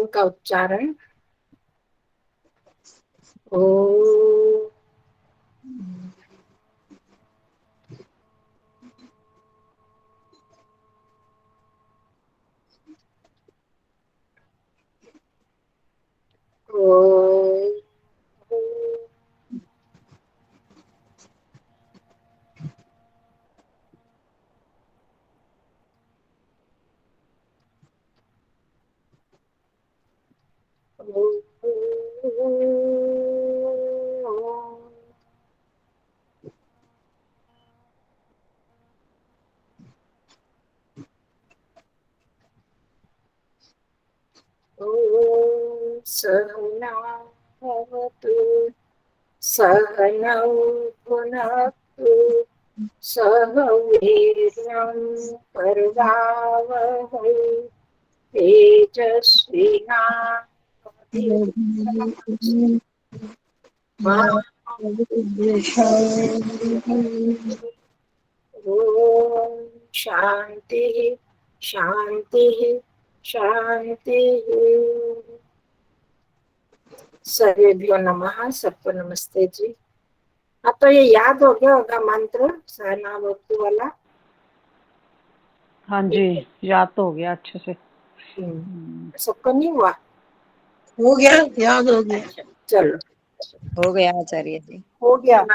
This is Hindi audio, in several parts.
ओम का उच्चारण ओ। सहना भवतु सहनौ भुनक्तु सह वीर्यं करवावहै तेजस्विनावधीतमस्तु मा ओम शांति शांति शांति। सर्वेभ्यो नमः। सबको नमस्ते जी। अब तो ये याद हो गया होगा मंत्र सहना भवतु वाला। हाँ जी, याद तो हो गया अच्छे से। सबको नहीं हुआ? हो गया, याद हो गया। चलो हो गया आचार्य जी, हो गया।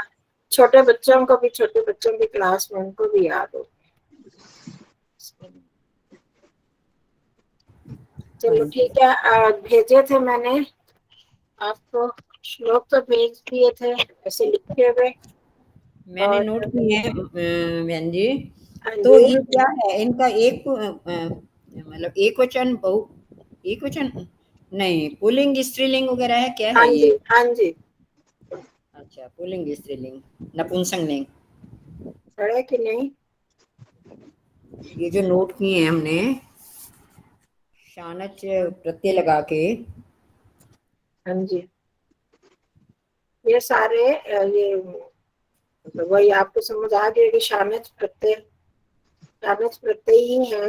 छोटे बच्चों को भी, छोटे बच्चों की क्लास में उनको भी याद हो। चलो ठीक है। भेजे थे मैंने आपको श्लोक तो भेज दिए थे ऐसे लिखे हुए। मैंने नोट किए हैं बहन जी। हाँ तो जी, ये क्या है इनका एक मतलब एक वचन बहु एक वचन नहीं, पुल्लिंग स्त्रीलिंग वगैरह है क्या हाँ है जी, ये? हाँ जी। अच्छा, पुल्लिंग स्त्रीलिंग नपुंसकलिंग पढ़े कि नहीं? ये जो नोट किए हैं हमने शानच प्रत्यय लगा के। हाँ जी, ये सारे ये मतलब वही आपको समझ आ गया कि शानच प्रत्यय ही है।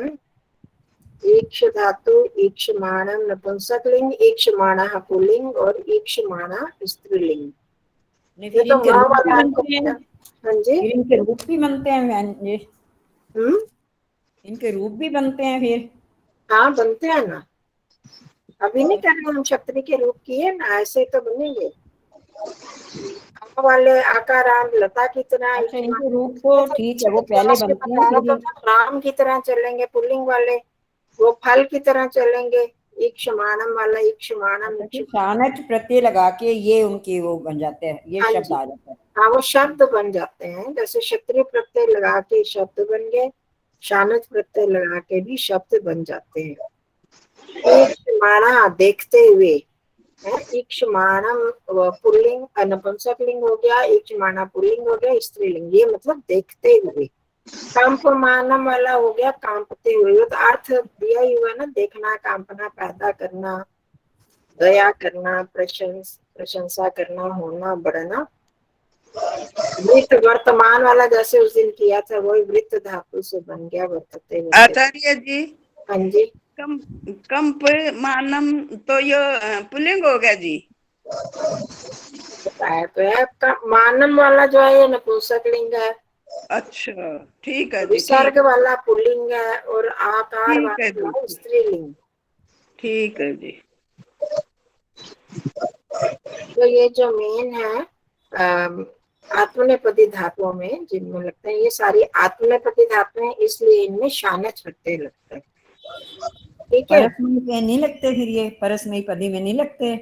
ईक्ष धातु ईक्षमाणम नपुंसकलिंग, ईक्षमाणः पुल्लिंग और ईक्षमाणा स्त्रीलिंग। नहीं, ये फिर तो इनके माँ रूप भी वाला आपको बनते हैं। पता। हाँ जी, फिर इनके रूप भी बनते हैं बहन जी। इनके रूप भी बनते हैं फिर। हाँ बनते हैं ना। अभी नहीं कर रहे हम क्षत्रिय के रूप किए ना, ऐसे तो बनेंगे। माँ वाले आकाराम लता की तरह। अच्छा, इनके रूप तो ठीक है, वो पहले क्लास में बनते हैं बताया फिर। तो था, राम की तरह चलेंगे पुल्लिंग वाले, वो फल की तरह चलेंगे। ईक्षमाणम वाला ईक्षमाणम अच्छा, फिर शानच प्रत्यय लगा के ये उनके वो बन जाते हैं, ये हाँ शब्द जी, आ जाता है। हाँ वो शब्द बन जाते हैं। जैसे क्षत्रिय प्रत्यय लगा के शब्द बन गए, शानच प्रत्यय लगा के भी शब्द बन जाते हैं। ईक्षमाणा देखते हुए है, ईक्षमाणम पुल्लिंग नपुंसकलिंग हो गया, ईक्षमाणा पुल्लिंग हो गया, स्त्रीलिंग। ये मतलब देखते हुए। कांपमानम वाला हो गया कांपते हुए। तो अर्थ दिया ही हुआ ना, देखना, कांपना, पैदा करना, दया करना, प्रशंसा करना, होना, बढ़ना। वृत्त वर्तमान वाला जैसे उस दिन किया था, वही वृत्त धातु से बन गया वर्तते हुए। आचार्य जी, हाँ जी, कम कंप मानम तो ये पुल्लिंग हो गया जी। बताया तो है। मानम वाला जो है ये नपुंसकलिंग है। अच्छा, ठीक है जी, विसर्ग ठीक वाला पुल्लिंग है और आकार है जी, वाला स्त्रीलिंग। ठीक है जी। तो ये जो मेन है आत्मनेपदी धातुओं में जिनमें लगते हैं, ये सारी आत्मनेपदी धातुएं, इसलिए इनमें शानच प्रत्यय लगता है। ठीक है, परस्मयी पे नहीं लगते, फिर ये परस्मयी पदी में नहीं लगते।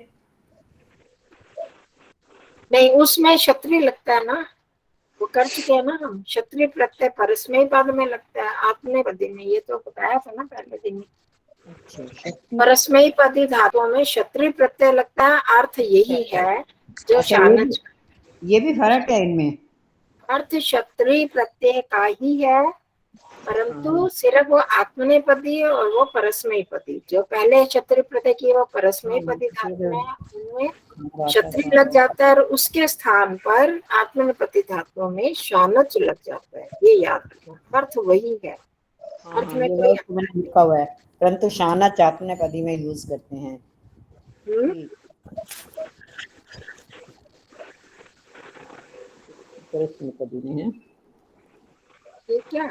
नहीं उसमें क्षत्रिय लगता है ना, वो कर चुके हैं ना हम। क्षत्रिय प्रत्यय परस्मयी पद में लगता है, आत्मनेपदी में। ये तो बताया था ना पहले दिन में। अच्छा, परस्मयी पदी धातुओं में क्षत्रिय प्रत्यय लगता है। अर्थ यही है जो अच्छा, शानच। ये भी फर्क है इनमें। अर्थ क्षत्रिय प्रत्यय का ही है, परंतु सिर्फ वो आत्मनेपदी और वो परस्मयीपदी। जो पहले क्षत्रिय प्रत्यय की वो परस्मयीपदी धातु है, उनमें क्षत्रिय लग जाता है और उसके स्थान पर आत्मनेपदी धातुओं में शानच लग जाता है। ये याद रखना, अर्थ वही है, हाँ अर्थ हाँ, में ये कोई है, मैंने लिखा हुआ है, परंतु शानच आत्मनेपदी में यूज करते हैं। प्रश्न कभी नहीं है। ये क्या?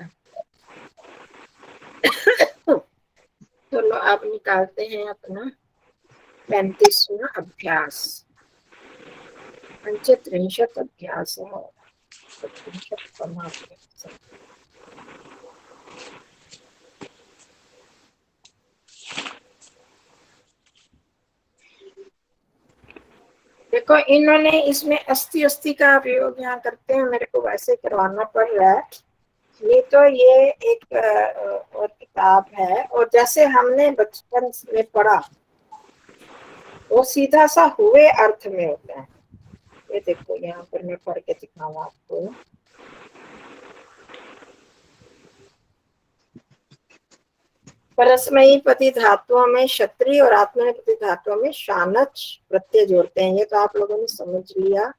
चलो आप निकालते हैं अपना 35वां अभ्यास। 35 अभ्यास है। 35 समाप्त। देखो इन्होंने इसमें अस्ति अस्ति का प्रयोग यहाँ करते हैं, मेरे को वैसे करवाना पड़ रहा है। ये तो ये एक और किताब है, और जैसे हमने बचपन में पढ़ा वो सीधा सा हुए अर्थ में होता है। ये देखो यहाँ पर मैं पढ़ के दिखाऊँ आपको। परस्मयी पति धातुओं में क्षत्रिय और आत्मनेपदी धातुओं में शानच प्रत्यय जोड़ते हैं, ये तो आप लोगों ने समझ लिया।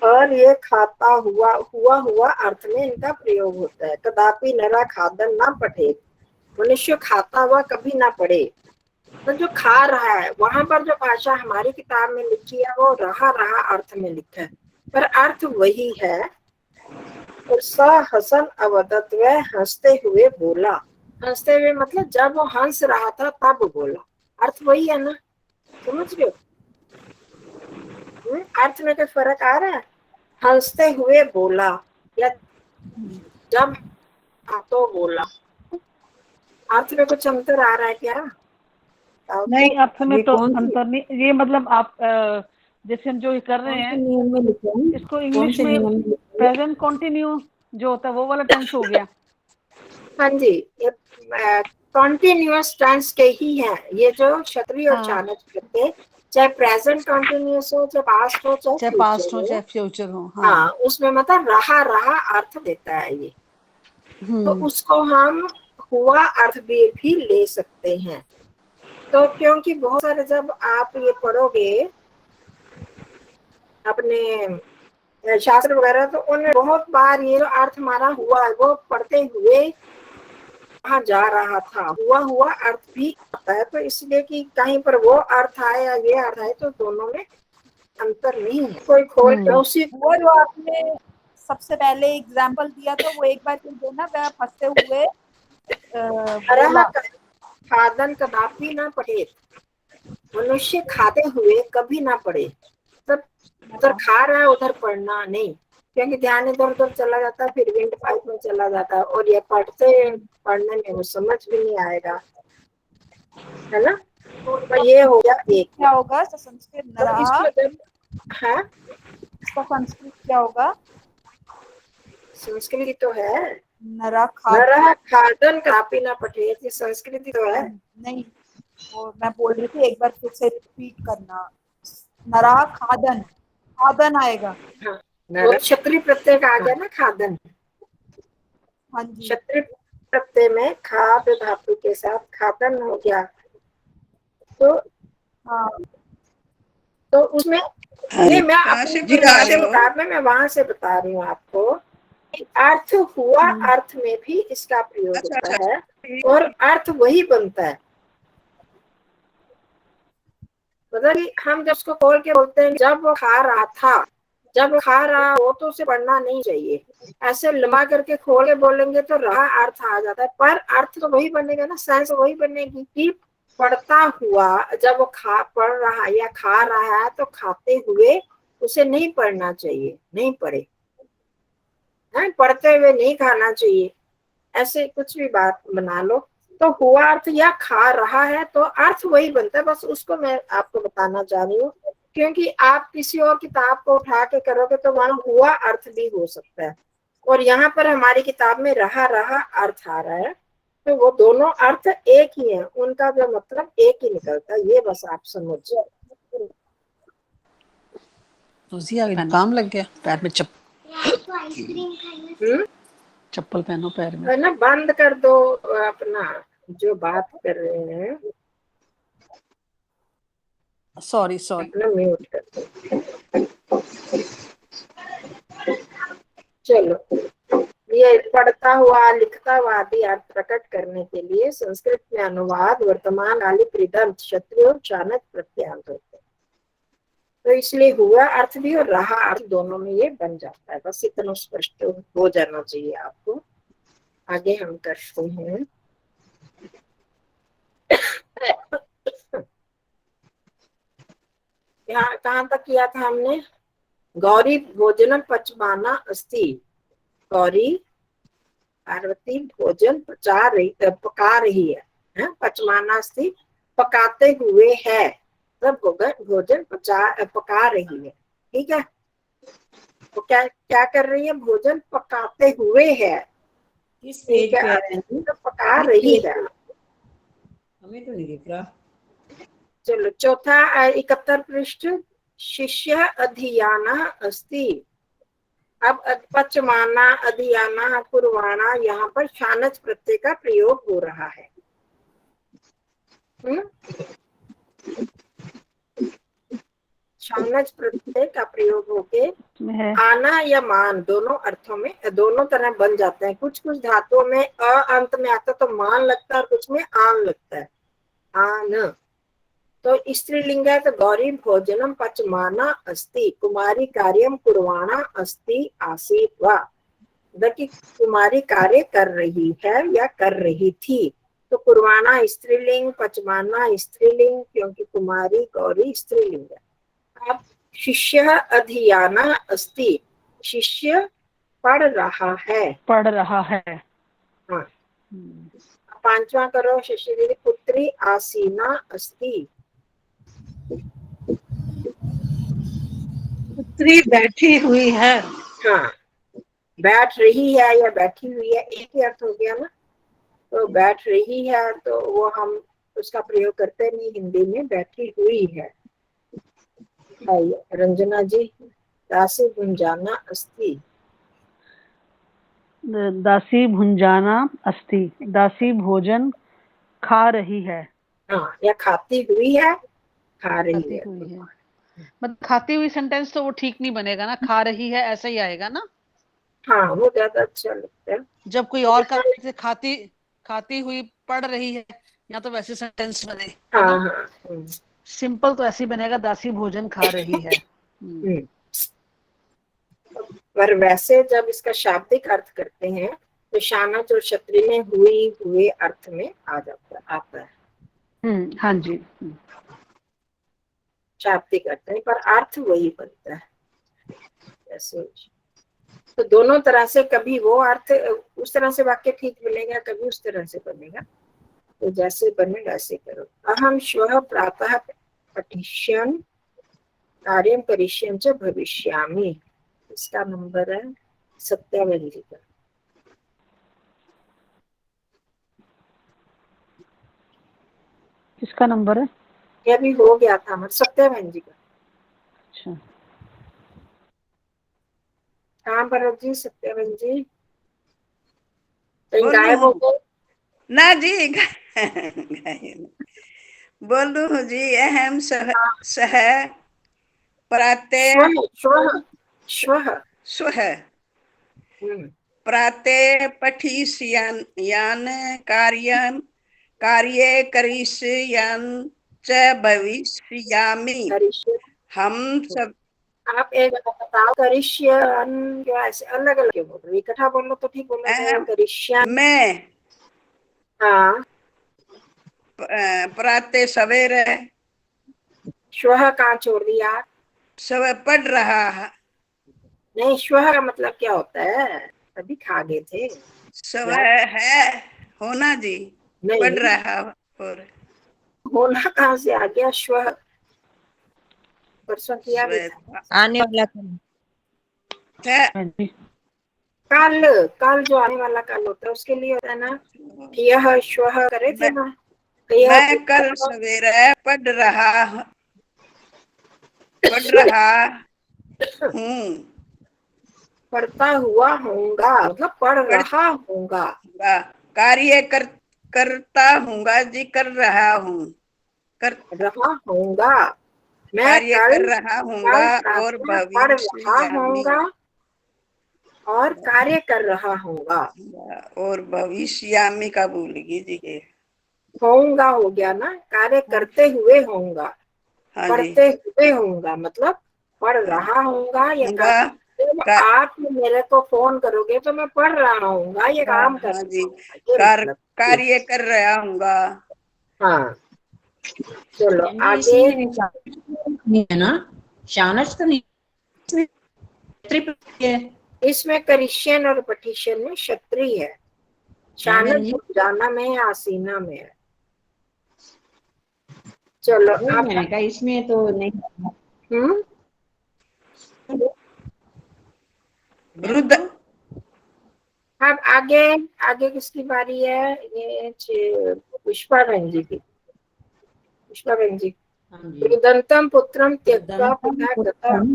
और ये खाता हुआ हुआ हुआ अर्थ में इनका प्रयोग होता है। कदापि नरा खादन ना पढ़े, मनुष्य खाता हुआ कभी ना पढ़े। तो जो खा रहा है वहां पर जो भाषा हमारी किताब में लिखी है वो रहा रहा अर्थ में लिखा है, पर अर्थ वही है। और स हसन अवदत, वह हंसते हुए बोला। हंसते हुए मतलब जब वो हंस रहा था तब बोला, अर्थ वही है ना, समझ रहे हो? अर्थ में कोई फर्क आ रहा है? हंसते हुए बोला या जब तो बोला, अर्थ में कुछ अंतर आ रहा है क्या? नहीं, अर्थ में ये तो कौन सी- अंतर नहीं। ये मतलब आप जैसे हम जो ये कर रहे कौन से हैं नियम में लिखा है? इसको कौन इंग्लिश से में नियम में लिखा है? प्रेजेंट कंटिन्यू जो होता है वो वाला टेंस हो गया। हाँ जी, ये कॉन्टिन्यूअस टेंस के ही है ये जो क्षत्रिय और हाँ। चाणक्य प्रत्यय, चाहे प्रेजेंट कॉन्टिन्यूअस हो, चाहे पास्ट हो, चाहे चाहे पास्ट फ्यूचर हो हो। चाहे फ्यूचर हो। हाँ, उसमें मतलब रहा रहा अर्थ देता है ये। तो उसको हम हुआ अर्थ भी ले सकते हैं। तो क्योंकि बहुत सारे जब आप ये पढ़ोगे अपने शास्त्र वगैरह, तो उनमें बहुत बार ये जो अर्थ हमारा हुआ है वो पढ़ते हुए कहाँ जा रहा था, हुआ हुआ अर्थ भी आता है। तो इसलिए कि कहीं पर वो अर्थ आए या ये अर्थ आए, तो दोनों में अंतर नहीं है। कोई खोल के उसी वो जो आपने सबसे पहले एग्जाम्पल दिया था वो एक बार फिर देना, वह फंसते हुए बोला। खादन कदापि ना पढ़े, मनुष्य खाते हुए कभी ना पढ़े। तब उधर खा रहा है उधर पढ़ना नहीं, क्योंकि ध्यान इधर उधर चला जाता है, फिर विंड पाइप में चला जाता है, और ये पढ़ने में वो समझ भी नहीं आएगा, है ना? तो ये हो गया एक। क्या होगा संस्कृत तो नरा, इसको जब है इसका संस्कृत क्या होगा? संस्कृति तो है, नरा खाद नरः खादन कदापि न पठेत, ये संस्कृति तो है। नहीं, वो मैं बोल रही थी एक बार फिर से रिपीट करना। नरा खादन, खादन आएगा। हाँ, वो क्षत्रिय प्रत्यय का आ गया ना खादन। हाँ जी, क्षत्रिय प्रत्यय में खाद धातु के साथ खादन हो गया। तो हाँ तो उसमें ये मैं कहाँ से अपनी पढ़ा रहे हो? किताब में मैं वहां से बता रही हूँ आपको। अर्थ हुआ अर्थ में भी इसका प्रयोग अच्छा, होता है, और अर्थ वही बनता है। मतलब कि हम जब उसको खोल के बोलते हैं जब वो खा रहा था, जब वो खा रहा हो तो उसे पढ़ना नहीं चाहिए। ऐसे लंबा करके खोल के बोलेंगे तो रहा अर्थ आ जाता है, पर अर्थ तो वही बनेगा ना, सेंस वही बनेगी कि पढ़ता हुआ। जब वो पढ़ रहा या खा रहा है तो खाते हुए उसे नहीं पढ़ना चाहिए, नहीं पढ़े, है पढ़ते हुए नहीं खाना चाहिए, ऐसे कुछ भी बात बना लो। तो हुआ अर्थ या खा रहा है तो अर्थ वही बनता है, बस उसको मैं आपको बताना चाह रही हूँ। क्योंकि आप किसी और किताब को उठा के करोगे तो वहां हुआ अर्थ भी हो सकता है, और यहाँ पर हमारी किताब में रहा रहा अर्थ आ रहा है, तो वो दोनों अर्थ एक ही है, उनका जो मतलब एक ही निकलता है, ये बस आप समझिए। काम लग गया पैर में। हम्म, चप्पल पहनो पैर में। है ना, बंद कर दो अपना जो बात कर रहे हैं, सॉरी अपना म्यूट कर दो। चलो, ये पढ़ता पढ़ता हुआ लिखता हुआ आदि अर्थ प्रकट करने के लिए संस्कृत में अनुवाद वर्तमान आलि प्रिदंत क्षत्रिय और चाणक्य प्रत्यांत होते हैं। तो इसलिए हुआ अर्थ भी और रहा अर्थ दोनों में ये बन जाता है। बस इतना स्पष्ट हो जाना चाहिए आपको। आगे हम करते हैं। यहाँ कहाँ तक किया था हमने? गौरी भोजन पचमाना अस्ति। गौरी पार्वती भोजन पका रही है, पचमाना अस्ति पकाते हुए है, तब भोजन पका रही है। ठीक है, तो क्या क्या कर रही है? भोजन पकाते हुए है। किस पेज पे है? तो पका रही है। हमें तो नहीं दिख रहा। चलो चौथा 71 पृष्ठ। शिष्य अधियाना अस्ति। अब पचमाना अधियाना कुर्वाणा यहाँ पर शानच प्रत्यय का प्रयोग हो रहा है। शानच प्रत्यय का प्रयोग होके आना या मान दोनों अर्थों में दोनों तरह बन जाते हैं। कुछ कुछ धातुओं में अ अंत में आता तो मान लगता है और कुछ में आन लगता है। आन तो स्त्रीलिंग है। तो गौरी भोजनम पचमाना अस्ति कुमारी कार्यम कुर्वाणा अस्ति आसीत वा। कि कुमारी कार्य कर रही है या कर रही थी। तो कुर्वाणा स्त्रीलिंग, पचमाना स्त्रीलिंग, क्योंकि कुमारी गौरी स्त्रीलिंग है। अब शिष्य अधियाना अस्ति। शिष्य पढ़ रहा है। पढ़ रहा है। हाँ। पांचवा करो। शिष्य दीदी पुत्री आसीना अस्ति। पुत्री बैठी हुई है। हाँ, बैठ रही है या बैठी हुई है एक ही अर्थ हो गया ना। तो बैठ रही है तो वो हम उसका प्रयोग करते नहीं हिंदी में। बैठी हुई है। रंजना जी दासी भुंजाना अस्ति। दासी भुंजाना अस्ति। दासी भोजन खा रही है। हाँ, या खाती हुई है, खा रही खाती है। हुई है। मतलब खाती हुई सेंटेंस तो वो ठीक नहीं बनेगा ना, खा रही है ऐसा ही आएगा ना। हाँ, वो ज्यादा अच्छा लगता है। जब कोई और काम से खाती हुई पढ़ रही है या तो वैसे सेंटेंस बने। हाँ हाँ। सिंपल तो ऐसे ही बनेगा, दासी भोजन खा रही है। पर वैसे जब इसका शाब्दिक अर्थ करते हैं तो शानच और क्षत्रिय में हुई हुए अर्थ में आता है। हाँ जी। शाब्दिक अर्थ है पर अर्थ वही बनता है। ऐसे तो दोनों तरह से कभी वो अर्थ उस तरह से वाक्य ठीक बनेगा, कभी उस तरह से बनेगा। तो जैसे बने वैसे करो। अहम श्वः प्रातः पठिष्यन् कार्यं करिष्यं च भविष्यामि। इसका नंबर है 57 का। किसका नंबर है? ये भी हो गया था हमारा 57 का। अच्छा, कहाँ पर हो जी 57 जी? बोलूं? गायब हो गए ना जी बोलू जी। अहम सह प्राते स्वः प्राते पठिष्यान कार्ये करिष्यान च भविष्यामि। हम सब आप एक बताओ करिष्यन क्या ऐसे अलग अलग क्यों बोल रहे हो? इकट्ठा बोलो तो ठीक बोलो। करिष्यन मैं हाँ प्राते सवेरे श्वः कहाँ छोड़ दिया? सब पढ़ रहा है। नहीं, श्वः का मतलब क्या होता है? अभी खा गए थे। सब है होना जी। नहीं, पढ़ रहा और होना कहाँ से आ गया? श्वः परसों किया भी था। आने वाला कल कल जो आने वाला कल होता है उसके लिए होता है ना। यह श्वः करे थे ना। मैं कल सवेरे पढ़ रहा हूँ। पढ़ता हुआ होऊंगा मतलब पढ़ रहा होऊंगा। कार्य करता हूँगा जी। कर रहा हूँ। कर रहा होऊंगा। मैं कार्य कल कर रहा हूँगा और पढ़ रहा भविष्य होऊंगा। और कार्य कर रहा होगा। और भविष्यामी का भूलेगी जी के। होऊंगा हो गया ना, कार्य करते हुए होऊंगा, हाँ जी। पढ़ते हुए होऊंगा, मतलब पढ़ रहा होऊंगा या होगा जब का- आप मेरे को फोन करोगे तो मैं पढ़ रहा होऊंगा, ये काम कर हाँ रहा जी, होऊंगा, ये मतलब। कार्य कर रहा हूँगा। हाँ चलो बहन जी, आगे। इसमें नहीं है ना, शानच तो नहीं, इसमें त्रिपुटी है। इसमें करिशियन और पटिशन में क्षत्रिय है, है बहन शानच जी, जाना में है, आसीना में है। चलो वही अब मैंने कहा इसमें तो नहीं। हम्म रुद्र अब आगे, आगे किसकी बारी है? ये पुष्पा बहन जी की। पुष्पा बहन जी, हाँ जी। रुदंतम पुत्रम त्यक्त्वा दंतं पिता गतः। पुत्रं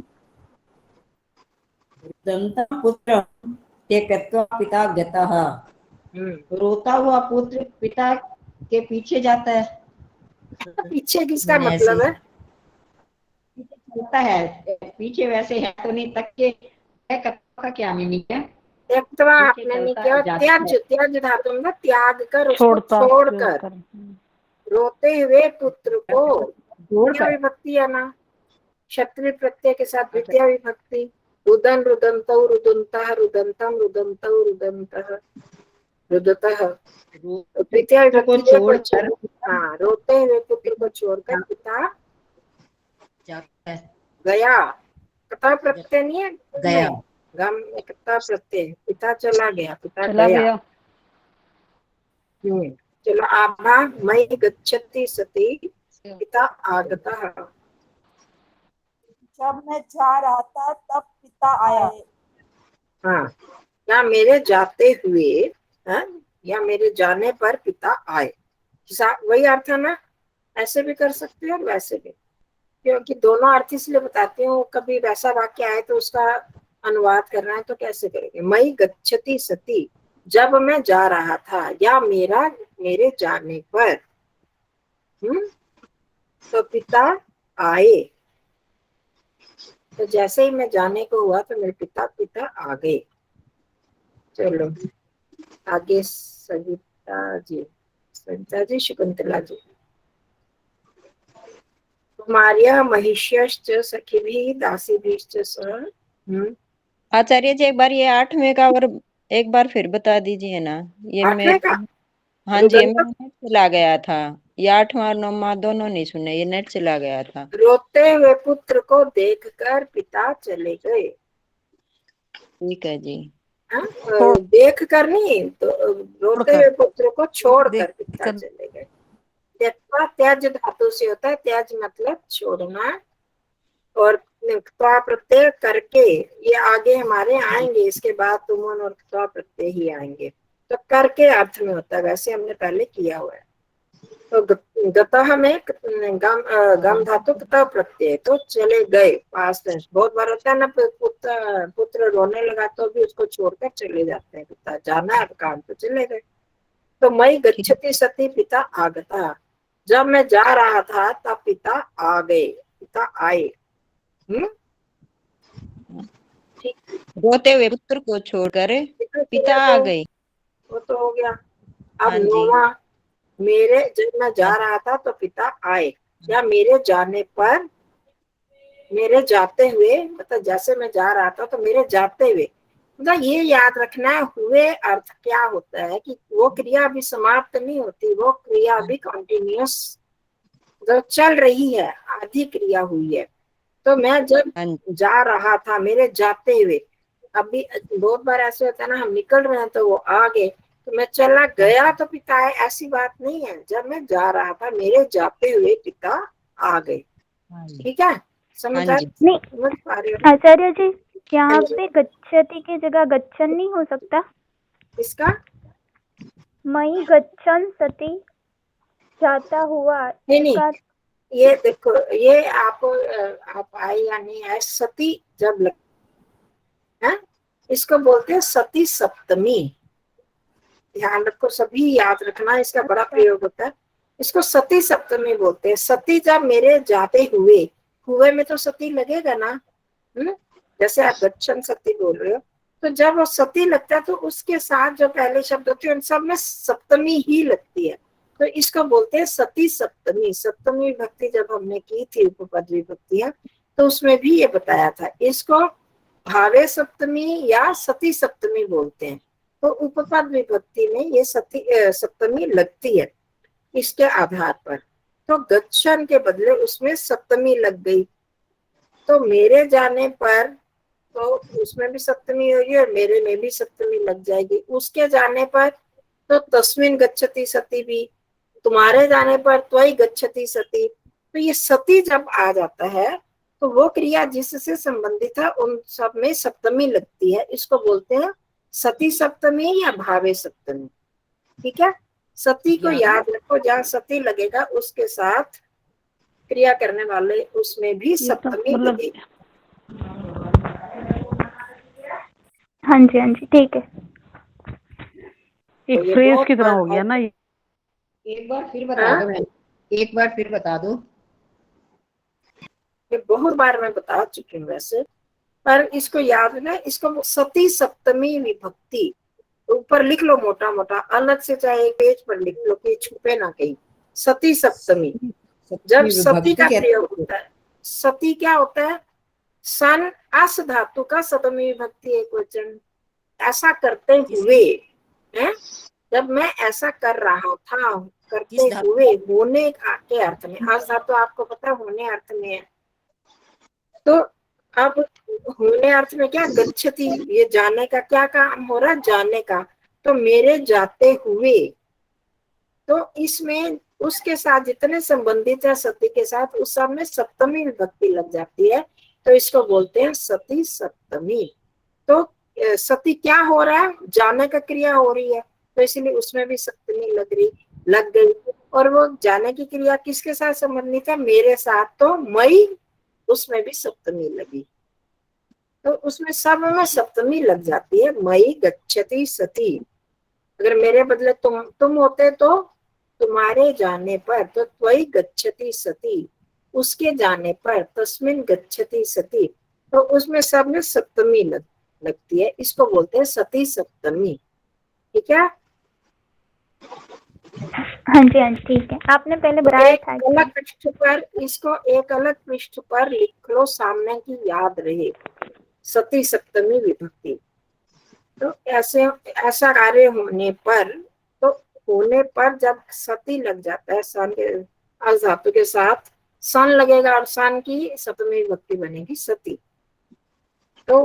दंतं पुत्रं त्यक्त्वा पिता गतः। रोता हुआ पुत्र पिता के पीछे जाता है, पीछे किसका मैंने ऐसे मतलब है? पीछे चलता है, पीछे वैसे है तो नहीं, तक के का क्या मीनिंग है? त्यक्त्वा पीछे आपने नहीं चलता किया, जाता त्याज, त्याज धातु में त्याग कर, उसको छोड़ता छोड़कर, रोते हुए पुत्र को। द्वितीय जोड़कर। विभक्ति है ना, क्षत्रिय प्रत्यय के साथ अच्छा, द्वितीय विभक्ति। रुदन रुदंतौ रुदंतः रुदंतम रुदंतौ रुदंतः रुदतः। द्वितीय पुत्र को विभक्ति छोड़कर हाँ, रोते हुए पुत्र को छोड़कर पिता जाता है, गया। कथा प्रत्यय नहीं है गया। में, गम में कथा प्रत्यय, पिता चला गया, पिता चला गया। गया। चलो आभा मयि गच्छति सति पिता आगतः। जब मैं जा रहा था तब पिता आया है। हाँ, या मेरे जाते हुए, हाँ, या मेरे जाने पर पिता आए, वही अर्थ है ना। ऐसे भी कर सकते हैं और वैसे भी, क्योंकि दोनों अर्थ इसलिए बताते हैं। कभी वैसा वाक्य आए तो उसका अनुवाद करना है तो कैसे करेंगे? मयि गच्छति सति, जब मैं जा रहा था, या मेरे जाने पर, तो पिता आए। तो जैसे ही मैं जाने को हुआ तो मेरे पिता आ गए। चलो आगे सविता जी शकुंतला जी। कुमार्या महिष्यश्च सखिभिः दासीभिश्च सह। आचार्य जी, एक बार ये 8वें का और एक बार फिर बता दीजिए ना। ये 8वें का हाँ जी, रुदंतम, मेरा नेट चला गया था। ये 8वां और 9वां दोनों नहीं सुने, ये नेट चला गया था। रोते हुए पुत्र को देखकर पिता चले गए। ठीक है जी। देख कर नहीं, तो रोते हुए पुत्र को छोड़कर पिता देखकर। चले गए। त्यक्त्वा त्याज धातु से होता है, त्याज मतलब छोड़ना, और क्त्वा प्रत्यय करके, ये आगे हमारे आएंगे, इसके बाद तुमन और क्त्वा प्रत्यय ही आएंगे। तो करके अर्थ में होता है, वैसे हमने पहले किया हुआ है। तो गतः में गम धातु क्त्वा प्रत्यय, तो चले गए, पास्ट टेंस। बहुत बार होता है ना, पुत्र रोने लगा तो भी उसको छोड़कर चले जाते हैं, पिता जाना है काम तो चले गए। तो मयि गच्छति सति पिता आगता, जब मैं जा रहा था तब पिता आ गए, पिता आए। ठीक, रोते हुए पुत्र को छोड़कर पिता आ गए। वो तो हो गया। अब हाँ जी। 9वां, मेरे जब मैं जा रहा था तो पिता आए, या मेरे जाने पर, मेरे जाते हुए, मतलब जैसे मैं जा रहा था तो मेरे जाते हुए, मतलब ये याद रखना है, हुए अर्थ क्या होता है कि वो क्रिया अभी समाप्त नहीं होती, वो क्रिया अभी कंटिन्यूअस जो चल रही है, आधी क्रिया हुई है। तो मैं जब हाँ जी। जा रहा था, मेरे जाते हुए, अभी बहुत बार ऐसे होता है ना, हम निकल रहे हैं तो वो आ गए, तो मैं चला गया तो पिता आए, ऐसी बात नहीं है। जब मैं जा रहा था, मेरे जाते हुए पिता आ गए। ठीक है, समझ हाँ आ- जी। समझ पा रहे हो? आचार्य जी, यहाँ हाँ जी। पे गच्छति की जगह गच्छन नहीं हो सकता? इसका मई गच्छन सती, जाता हुआ। नहीं नहीं, इसका ये देखो, ये आप आए या नहीं आए, सती जब लग, है, इसको बोलते हैं सती सप्तमी। ध्यान रखो, सभी याद रखना, इसका बड़ा प्रयोग होता है। इसको सती सप्तमी बोलते हैं। सती जब मेरे जाते हुए, हुए में तो सती लगेगा ना, जैसे आप गच्छन सती बोल रहे हो, तो जब वो सती लगता है तो उसके साथ जो पहले शब्द होते हैं उन सब में सप्तमी ही लगती है, तो इसको बोलते हैं सती सप्तमी। सप्तमी विभक्ति जब हमने की थी उपपद विभक्तियां, तो उसमें भी ये बताया था, इसको भावे सप्तमी या सती सप्तमी बोलते हैं। तो उपपद विभक्ति में ये सती सप्तमी लगती है इसके आधार पर। तो गच्छन के बदले उसमें सप्तमी लग गई, तो मेरे जाने पर तो उसमें भी सप्तमी होगी और मेरे में भी सप्तमी लग जाएगी। उसके जाने पर तो तस्मिन गच्छति सती भी, तुम्हारे जाने पर त्वयि गच्छति सती। तो ये सती जब आ जाता है तो वो क्रिया जिससे संबंधित है उन सब में सप्तमी लगती है, इसको बोलते हैं सती सप्तमी या भावे सप्तमी। ठीक है, सती को याद रखो, जहाँ सती लगेगा उसके साथ क्रिया करने वाले उसमें भी सप्तमी लगेगी। हाँ जी, हाँ जी, ठीक है। एक तो ये फ्रेज बहुत की तरह हो बार गया ना ये। एक बार फिर बता दो मैम, एक बार फिर बता दो। ये बहुत बार मैं बता चुकी हूँ वैसे, पर इसको याद ना, इसको सती सप्तमी विभक्ति ऊपर लिख लो मोटा मोटा, अलग से चाहे एक पेज पर लिख लो कि छुपे ना कहीं। सती सप्तमी, जब सती का प्रयोग होता है, सती क्या होता है, सन अस धातु का सप्तमी विभक्ति एक वचन, ऐसा करते हुए है, जब मैं ऐसा कर रहा था, करते हुए, होने के अर्थ में, अस धातु आपको पता होने अर्थ में है। तो अब होने अर्थ में क्या, गच्छति, ये जाने का क्या काम हो रहा है, जाने का, तो मेरे जाते हुए, तो इसमें उसके साथ जितने संबंधित है सती के साथ उस सब में सप्तमी विभक्ति लग जाती है, तो इसको बोलते हैं सती सप्तमी। तो सती क्या हो रहा है, जाने का क्रिया हो रही है, तो इसलिए उसमें भी सप्तमी लग गई। और वो जाने की क्रिया किसके साथ संबंधित है, मेरे साथ, तो मई, उसमें भी सप्तमी लगी, तो उसमें सब में सप्तमी लग जाती है। मई गच्छति सती, अगर मेरे बदले तुम होते तो तुम्हारे जाने पर, तो त्वयि गच्छति सती, उसके जाने पर, तस्मिन गच्छति सती, तो उसमें सब में सप्तमी लगती है, इसको बोलते हैं सती सप्तमी। ठीक है, हाँ जी, हाँ जी, ठीक है। आपने पहले बताया एक था अलग पृष्ठ पर, इसको एक अलग पृष्ठ पर लिख लो सामने की याद रहे, सती सप्तमी विभक्ति। तो ऐसा कार्य होने पर, तो होने पर जब सती लग जाता है, सन के अस धातु के साथ सन लगेगा और सन की सप्तमी विभक्ति बनेगी सती। तो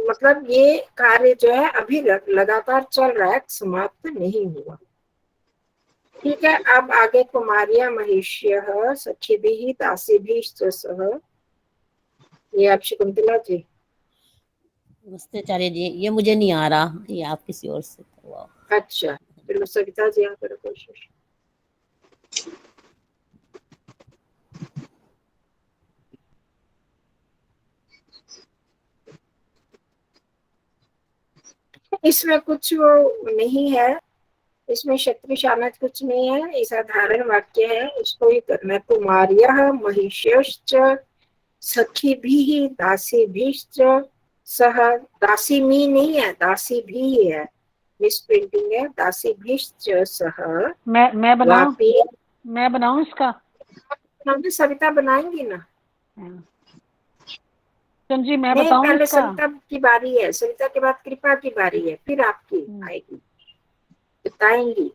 मतलब ये कार्य जो है अभी लगातार चल रहा है, समाप्त नहीं हुआ। ठीक है, अब आगे कुमारिया महिष्यः सखिभिः दासीभिश्च सह, ये आप शकुंतला जी। नमस्ते आचार्य जी, ये मुझे नहीं आ रहा, ये आप किसी और से करवाओ। अच्छा, फिर सविता जी आप करो कोशिश। इसमें कुछ वो नहीं है, इसमें शत्रु शामिल कुछ नहीं है, ये साधारण वाक्य है, इसको ही करना है। कुमार्यः महिष्यश्च सखिभिः दासीभिश्च सह, दासी मी नहीं है, दासी भी है, मिस प्रिंटिंग है, दासीभिश्च सह। मैं बनाऊं, वापी, मैं बनाऊं इसका। हम सविता बनाएंगी ना, जी मैं नहीं बताऊं पहले इसका। सविता की बारी है, सविता के बाद कृपा की बारी है, फिर आपकी आएगी, बताएंगी।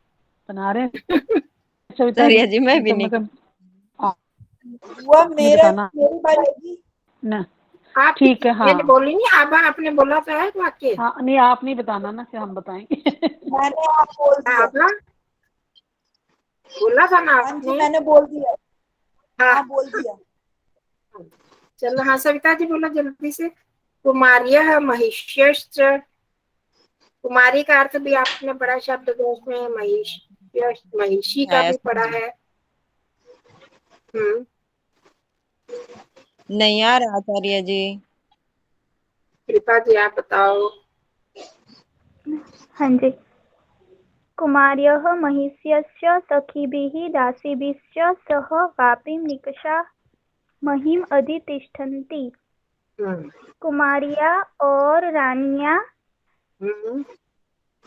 बना रहे सविता आचार्य जी, मैं भी नहीं। हुआ मेरी बारी आएगी ना, आप ठीक है। हाँ, मैंने बोली नहीं, आप आपने बोला तो है वाक्य। हाँ, नहीं आप नहीं बताना ना कि हम बताएंगे। मैंने आप बोल दिया, आपने बोला था ना हाँ जी आपने। मैंने बोल दिया, हाँ हाँ बोल दिया। चलो, हाँ सविता जी बोलो जल्दी से। कुमार्यः महिष्यश्च, कुमारी का अर्थ भी आपने बड़ा शब्द दोष में महिषी का भी पढ़ा है। नहीं आ रहा आचार्य जी। कृपा जी आप बताओ। हाँ जी। कुमार्यः महिष्यस्य सखिभिः दासीभिश्च सह वापीं निकषा महीम अधितिष्ठन्ति। कुमारियाँ और रानियाँ हम्म,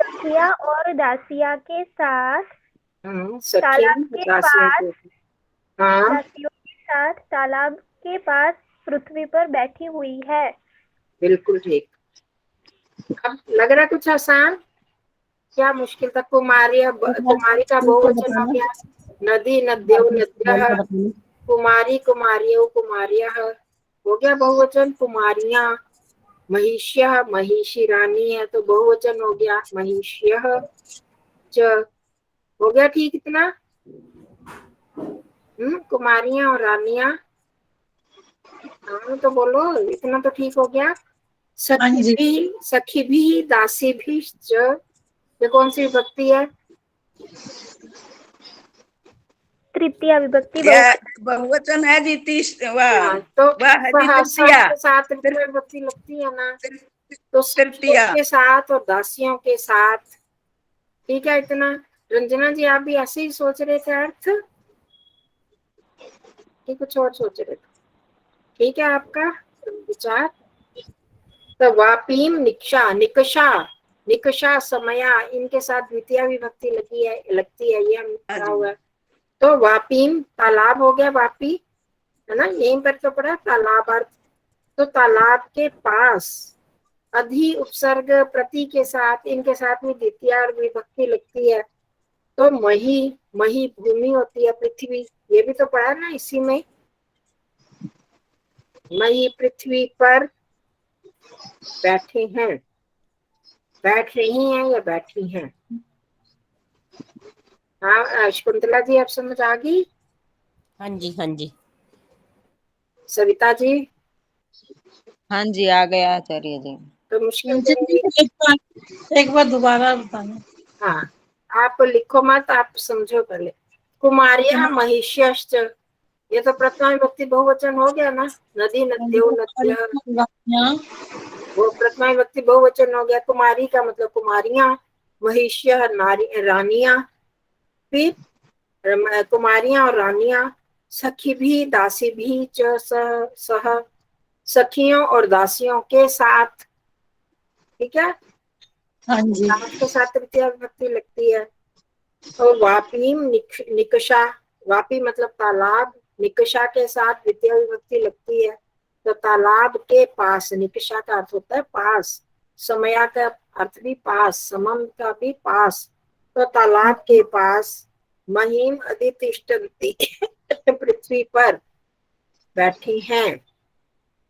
सखिया और दासिया के साथ सखी तालाब के दासियों पास के, हाँ दासियों के साथ तालाब के पास पृथ्वी पर बैठी हुई है। बिल्कुल ठीक। अब लग रहा कुछ आसान, क्या मुश्किल था? कुमारी, कुमारी का बहुवचन हो गया नदी, नद्यो, नद्यः, कुमारी, कुमारियो, कुमार्यः हो गया बहुवचन। कुमारियां, महिष्यः, महिषी रानी है तो बहुवचन हो गया महिष्यः च, हो गया ठीक इतना। कुमारियां और रानियां, हाँ तो बोलो, इतना तो ठीक हो गया। सखी भी, दासी भी च, ये कौन सी विभक्ति है? तृतीया विभक्ति या बहुवचन है जी, तो वह है जी तृतीया। के साथ तृतीया विभक्ति लगती है ना, तो सखियों तृतीया। के साथ और दासियों के साथ। ठीक है इतना। रंजना जी आप भी ऐसे ही सोच रहे थे अर्थ कि कुछ और सोच रहे थे? ठीक है आपका विचार। तो वापीम, निक्षा, निकषा, निकषा, समया, इनके साथ द्वितीय विभक्ति लगती है, ये हम पढ़ा हुआ है। तो वापीम तालाब हो गया, वापी है ना, यहीं पर तो पड़ा तालाब अर्थ। तो तालाब के पास अधि उपसर्ग प्रति के साथ, इनके साथ में द्वितीय और विभक्ति लगती है। तो मही, मही भूमि होती है, पृथ्वी, ये भी तो पढ़ा ना इसी में। मही पृथ्वी पर बैठे हैं, बैठ रही हैं या बैठी हैं। हाँ शकुंतला जी आप समझ आ गई? हाँ जी, हाँ जी। सविता जी? हाँ जी आ गया आचार्य जी। तो मुश्किल तो नहीं? एक बार दोबारा बताना। हाँ आप लिखो मत, आप समझो पहले। कुमारिया महिष्यश्च, ये तो प्रथमा विभक्ति बहुवचन हो गया ना, नदी, नद्यो, नद्यः, वो प्रथमा विभक्ति बहुवचन हो गया। कुमारी का मतलब कुमारियां, महिष्य नारी, रानियां, फिर कुमारियां और रानियां, सखी भी, दासी भी च, सह, सखियों और दासियों के साथ। ठीक है, हाँ जी। साथ के साथ तृतीया विभक्ति लगती है। तो वापीम, निकषा, वापी मतलब तालाब, निकषा के साथ द्वितीय विभक्ति लगती है। तो तालाब के पास, निकषा का अर्थ होता है पास, समया का अर्थ भी पास, समम का भी पास। तो तालाब के पास महीम अधितिष्ठन्ति, पृथ्वी पर बैठी हैं,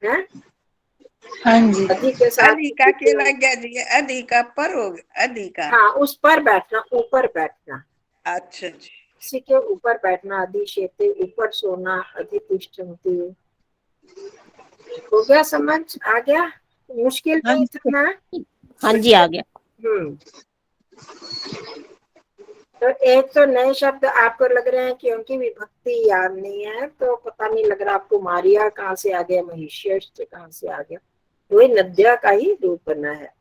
है? हाँ जी। अधि के साथ, अधि का क्या लग गया जी? अधि का पर हो गया, अधि का। हाँ उस पर बैठना, ऊपर बैठना, अच्छा जी। किसी के ऊपर बैठना, अधिशेते, ऊपर सोना, अधितिष्ठन्ति। हो गया समझ आ गया? मुश्किल नहीं था ना? हाँ जी आ गया। तो एक तो नए शब्द आपको लग रहे हैं क्योंकि विभक्ति याद नहीं है, तो पता नहीं लग रहा आपको मारिया कहाँ से आ गया, महिष्यश्च कहाँ से आ गया, वही नद्या का ही रूप बना है।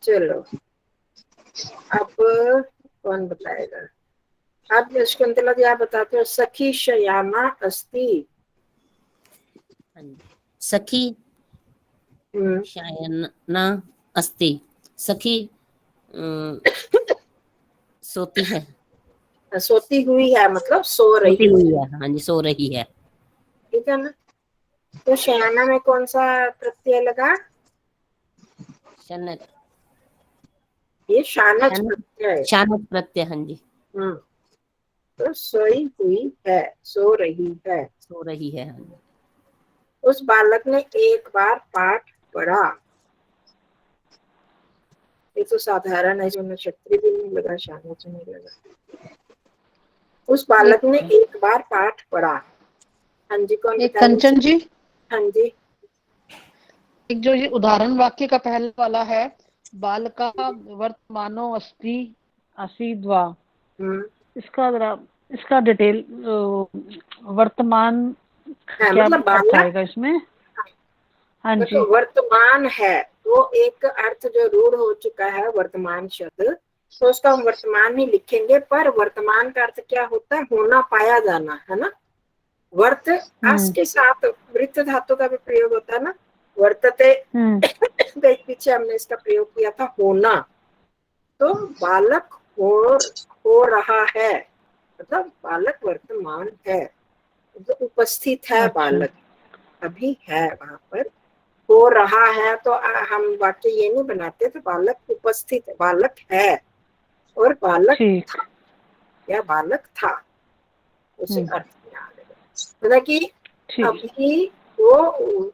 चलो अब कौन बताएगा? आप शकुंतला जी आप बताते हो। सखी शयाना अस्ति, सखी शयना अस्ति, सखी सोती है, सोती हुई है मतलब सो रही सोती हुई है। हाँ जी, सो रही है। ठीक है ना? तो शयाना में कौन सा प्रत्यय लगा? शनक, ये शानच प्रत्यय है। शानक प्रत्यय। हाँ जी, तो सोई हुई है, सो रही है, सो रही है। हाँ जी। उस बालक ने एक बार पाठ पढ़ा, ये तो साधारण है, जो नक्षत्री भी नहीं लगा, शानच नहीं लगा। उस बालक ने एक बार पाठ पढ़ा। हाँ जी कौन एक कंचन जी, हाँ जी। एक जो ये उदाहरण वाक्य का पहला वाला है, बालका वर्तमानो अस्ति आसीद्वा, इसका डिटेल वर्तमान क्या मतलब अर्थ आएगा इसमें? हाँ जी, तो वर्तमान है, वो एक अर्थ जो रूढ़ हो चुका है वर्तमान शब्द, तो उसका हम वर्तमान ही लिखेंगे। पर वर्तमान का अर्थ क्या होता है? होना, पाया जाना, है ना? वर्त अस के साथ वृत्त धातु का भी प्रयोग होता है ना, वर्तते हम्म, देख पीछे हमने इसका प्रयोग किया था होना, तो बालक हो रहा है, मतलब बालक वर्तमान है, तो उपस्थित है अच्छा। बालक, अभी है वहां पर। हो रहा है तो हम वाक्य ये नहीं बनाते, तो बालक उपस्थित है, बालक है और बालक ठीक। था या बालक था, उसे हम्म, अर्थ में आ गया। मतलब कि ठीक। अभी वो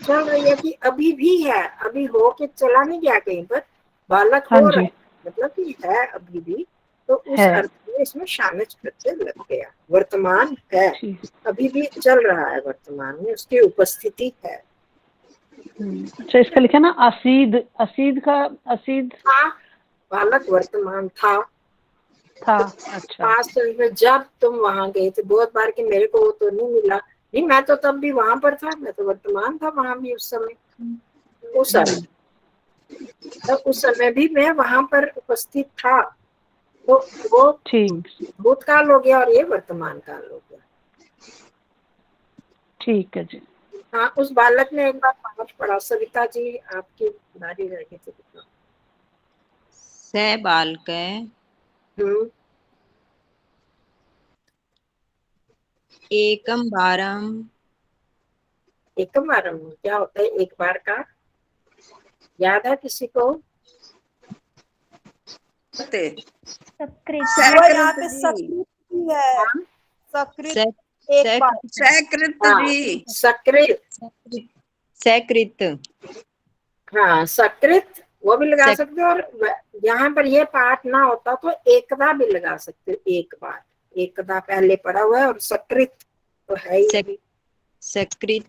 चल रही है कि अभी भी है, अभी हो के चला नहीं गया कहीं पर, बालक हाँ हो रहा जी, है, मतलब कि है अभी भी, तो उस है। अर्थ में इसमें शानच प्रत्यय लग गया, वर्तमान है, ठीक। अभी भी चल रहा है, वर्तमान में उसकी उपस्थिति है। अच्छा, इसका लिखा ना असीद, असीद का असीद था, बालक वर्तमान था, था। अच्छा। पास्ट टेंस में जब तुम वहां गए थे, बहुत बार कि मेरे को वो तो नहीं मिला, नहीं मैं तो तब भी वहां पर था, मैं तो वर्तमान था वहां भी उस समय, उस समय, तो उस समय भी मैं वहां पर उपस्थित था, तो वो ठीक। भूतकाल हो गया और ये वर्तमान काल हो गया। ठीक है जी। हाँ, उस बालक ने एक बार पाठ पढ़ा, सविता जी आपकी बारी रह गई थी। स बालक हम्म, एकम बारम एकम बारम क्या होता है एक बार का, याद है किसी को? सकृत। वो यहाँ पे जी, सकृत भी है, हाँ, सकृत स- एक बार। सकृत हाँ, जी, सकृत, सकृत हाँ सकृत वो भी लगा सक- सकते हो, और यहाँ पर ये पाठ ना होता तो एकदा भी लगा सकते हो, एक बार, एकदा पहले पढ़ा हुआ है और सकृत तो है ही सक- अभी। सकृत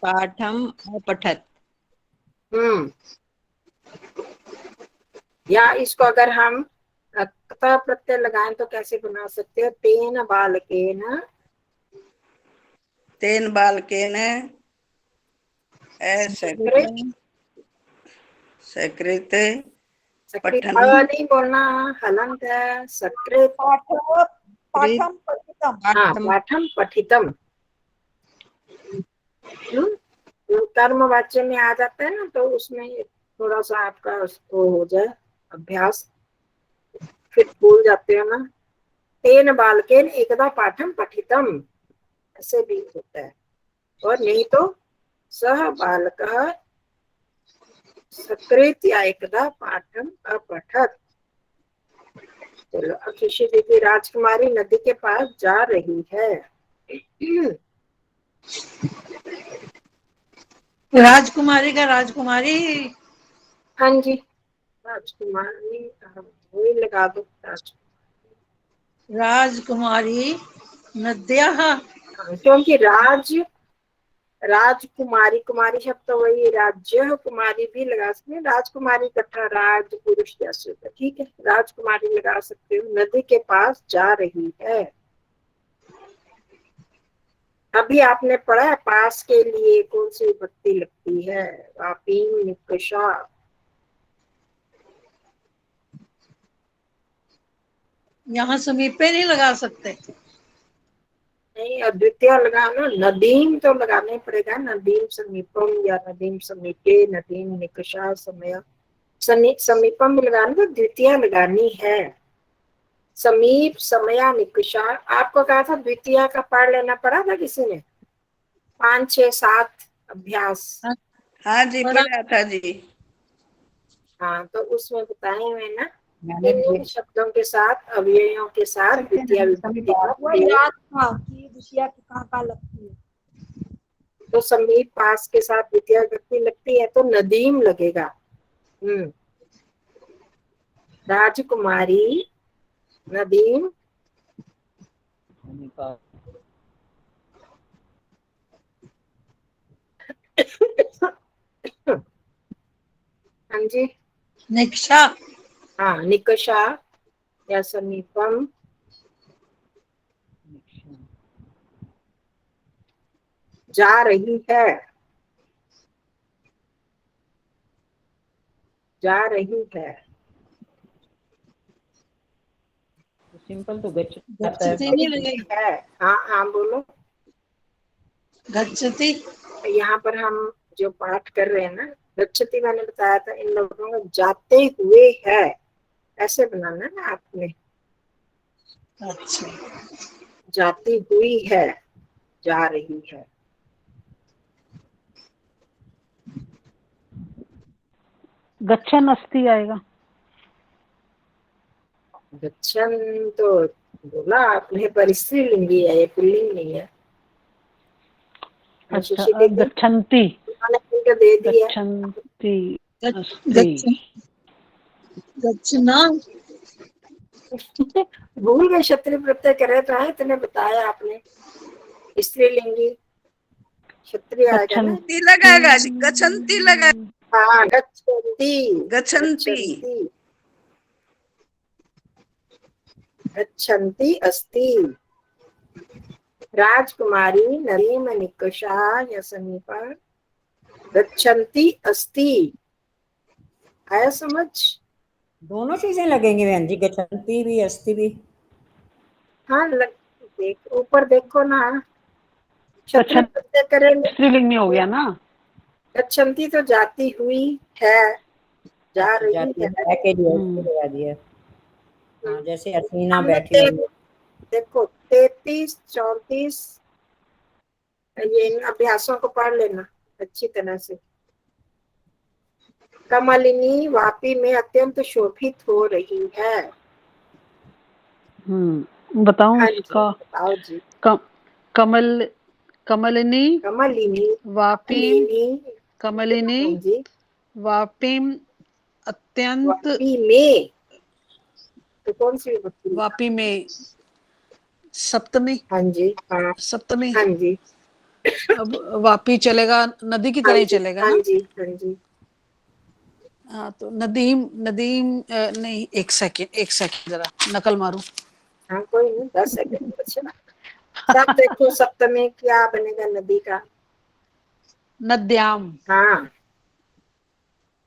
पाठम अपठत। हम्म, या इसको अगर हम कता प्रत्यय लगाएं तो कैसे बना सकते हो, तेन बालकेन, तेन बालकेन सकृत, सकृत सकृत पठनम नहीं बोलना, हलंत है, सकृत, पाठम पठितम। हाँ पाठम पठितम, कर्म वाच्य में आ जाता है ना, तो उसमें थोड़ा सा आपका वो हो जाए अभ्यास, फिर भूल जाते हो ना। तेन बालकेन एकदा पाठम पठितम, ऐसे भी होता है, और नहीं तो सह बालकः सकृत या एकदा पाठम अपठत। चलो, अब ऋषि देवी राजकुमारी नदी के पास जा रही है। राजकुमारी का राजकुमारी, हाँ जी, राजकुमारी, वही लगा दो राजकुमारी नद्याः। क्योंकि राजकुमारी, कुमारी शब्द तो वही, राज्य कुमारी भी लगा सकते हैं, राजकुमारी इकट्ठा राज पुरुष जैसे होता है, ठीक है, राजकुमारी लगा सकते हो, नदी के पास जा रही है। अभी आपने पढ़ा है पास के लिए कौन सी विभक्ति लगती है, वापीम निकषा, यहाँ समीपे नहीं लगा सकते। नहीं, अद्वितीय लगाना, नदीम तो लगाना ही पड़ेगा, नदीम समीपम या नदीम समीपे, नदीम निकषा समय, समीपम लगाना तो द्वितीय लगानी है, समीप समया निकषा। आपको कहा था द्वितीय का पाठ लेना पड़ा था किसी ने, 5, 6, 7 अभ्यास। हाँ जी पढ़ा था जी। हाँ, तो उसमें बताए हुए ना, इन शब्दों के साथ, अव्ययों के साथ द्वितीय विभक्ति का वो प्रयोग, याद था कि द्वितीया की कहाँ लगती है। तो समीप पास के साथ द्वितीय विभक्ति लगती है तो नदीम लगेगा। राजकुमारी नदीम, हाँ जी, निक्षा, हाँ निकषा या समीपम, जा रही है, जा रही है, सिंपल तो गच्छति आता गच्छति है। नहीं लगेगी। है। हाँ हाँ बोलो, गच्छति, यहाँ पर हम जो पाठ कर रहे हैं ना, गच्छति मैंने बताया था इन लोगों को जाते हुए है ऐसे बनाना ना आपने, अच्छा, जाती हुई है, जा रही है। गच्छन अस्ति आएगा। गच्छन तो बोला आपने, पर स्त्रीलिंगी है, ये पुल्लिंग नहीं है। अच्छा, आशीषी दीदी, गच्छन्ति, मैंने इनको दे दिया। गच्छन्ति अस्ति। गच्छना, भूल गए, क्षत्रिय प्रत्यय करे तो है, इतने बताया आपने। स्त्रीलिंगी क्षत्रिय आएगा ना। ती लगाएगा जी, गच्छन्ति लगा, हाँ, गच्छन्ति, गच्छन्ति, गच्छन्ति, गच्छन्ति अस्ति। राजकुमारी नदीम निकषा या समीपा गच्छन्ति अस्ति। आया समझ? दोनों चीजें लगेंगी बहन जी, गच्छन्ति भी अस्ति भी। हाँ, देख ऊपर देखो ना, क्षत्रिय प्रत्यय करेंगे, स्त्रीलिंग में हो गया ना। गच्छन्ति तो जाती हुई है, जा रही जाती है। है के लिए लगा दिया। हाँ, जैसे हसीना हमने बैठी हुई है। देखो 33, 34 ये इन अभ्यासों को पढ़ लेना अच्छी तरह से। कमलिनी वापी में अत्यंत शोभित हो रही है। बताऊं हाँ जी, इसका? बताओ जी। कमलिनी कमलिनी वापी, कमलिनी हाँ जी, वापीम अत्यंत, वापी में तो कौन सी विभक्ति? वापी में सप्तमी, हाँ जी, हाँ सप्तमी। हाँ जी, अब वापी चलेगा, नदी की तरह ही चलेगा हाँ ना। जी, हाँ जी। हाँ, तो नदीम, नदीम नहीं, एक सेकेंड जरा नकल मारूं। हाँ, कोई नहीं, 10 सेकंड बचा। सब देखो, सप्तमी क्या बनेगा नदी का? नद्याम, हाँ,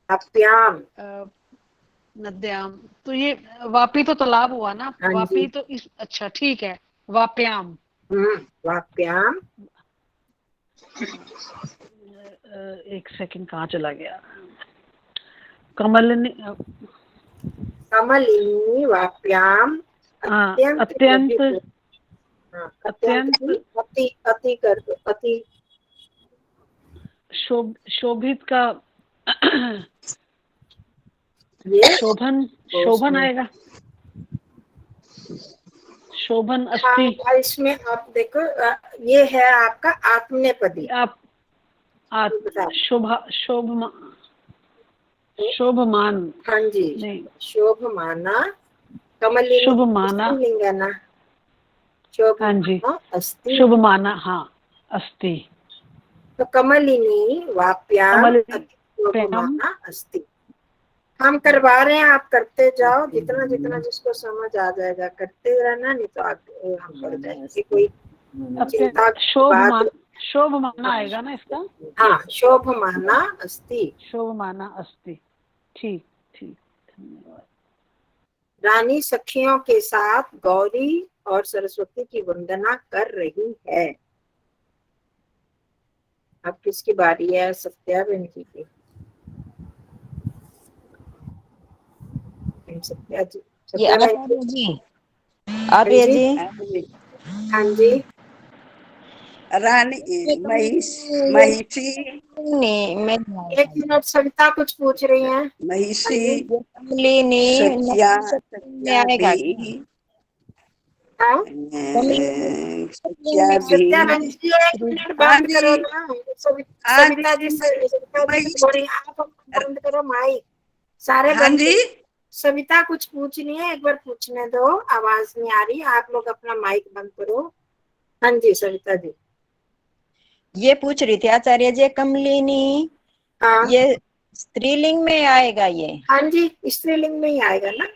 अप्याम। नद्याम। तो ये वापी तो तालाब हुआ ना, हाँ वापी जी। तो इस, अच्छा ठीक है, वाप्याम। वाप्याम। एक सेकंड, कहाँ चला गया? कमलिनी, कमलिनी वाप्याम अत्यंत अत्यंत, हाँ, अत्यंत अति, अति कर दो, अति शोभित का ये शोभन आएगा, शोभन अस्ति। हाँ, इसमें आप देखो, ये है आपका आत्मनेपदी। आप शोभमान। हाँ जी, नहीं, शोभमाना। कमलिनी शुभमाना। स्त्रीलिंग है ना, हाँ जी, शोभमाना अस्ति। शुभमाना, हाँ, अस्ति। तो कमलिनी वाप्याम शोभमाना अस्ति। हम करवा रहे हैं, आप करते जाओ, जितना जितना जिसको समझ आ जाएगा करते रहना, नहीं तो आगे हम कर जाएंगे। कोई चिंता शोभमाना आएगा ना इसका? हाँ, शोभमाना अस्ति, शोभमाना अस्ति। ठीक ठीक, धन्यवाद। रानी सखियों के साथ गौरी और सरस्वती की वंदना कर रही है। अब किसकी बारी है? सत्या बहन जी की। सत्या जी, ये आचार्य जी आ रही है जी। हाँ जी, रानी महिषी, मैं 1 मिनट, सविता कुछ पूछ रही हैं। महिषी, कमलिनी सत्या, में आएगा भी, हाँ? सत्या सत्या बहन भी, जी 1 मिनट बंद करो ना। सविता जी थोड़ी आप बंद करो माइक सारे। हाँ जी, सविता कुछ पूछनी है, एक बार पूछने दो, आवाज नहीं आ रही, आप लोग अपना माइक बंद करो। हाँ जी सविता जी। ये पूछ रही थी आचार्य जी, कमलिनी हाँ, ये स्त्रीलिंग में आएगा? ये हाँ जी, स्त्रीलिंग में ही आएगा ना।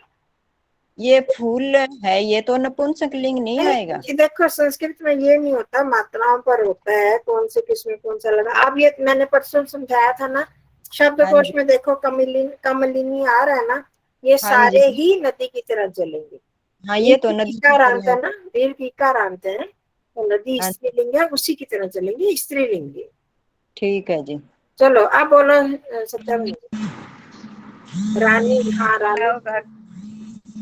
ये फूल है, ये तो नपुंसकलिंग नहीं आएगा। देखो संस्कृत में ये नहीं होता, मात्राओं पर होता है, कौन से किसमें कौन सा लगा। अब ये मैंने परसों समझाया था ना, शब्दकोश में देखो कमलिनी आ रहा है ना, ये सारे ही नदी की तरह चलेंगे। हाँ, ये तो नदी दीर्घिकारांत है ना, दीर्घिकारांत है, तो नदी स्त्रीलिंग है, उसी की तरह चलेंगे, स्त्रीलिंग। ठीक है जी। चलो आप बोलो सत्यावन जी। रानी, हाँ रानी, होगा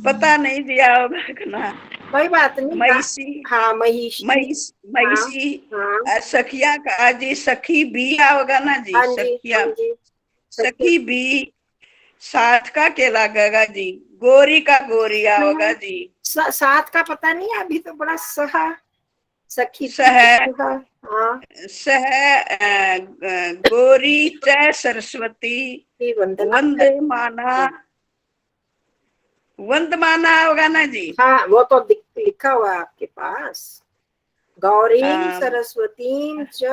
पता नहीं दिया होगा ना। कोई बात नहीं। महिषी, हाँ महिषी, महिषी हाँ सखिया का जी, सखी बिया होगा ना जी, हाँ जी, सखिया, हाँ जी, सखी बी, साथ का क्या लगेगा जी, गोरी का गोरिया होगा जी, साथ का पता नहीं, अभी तो बड़ा सहा, सखी सह, हाँ सह गोरी च सरस्वती की वंदना वंदे माना, वंदमाना होगा ना जी। हाँ वो तो लिखा हुआ है आपके पास, गौरीं हाँ सरस्वतीं च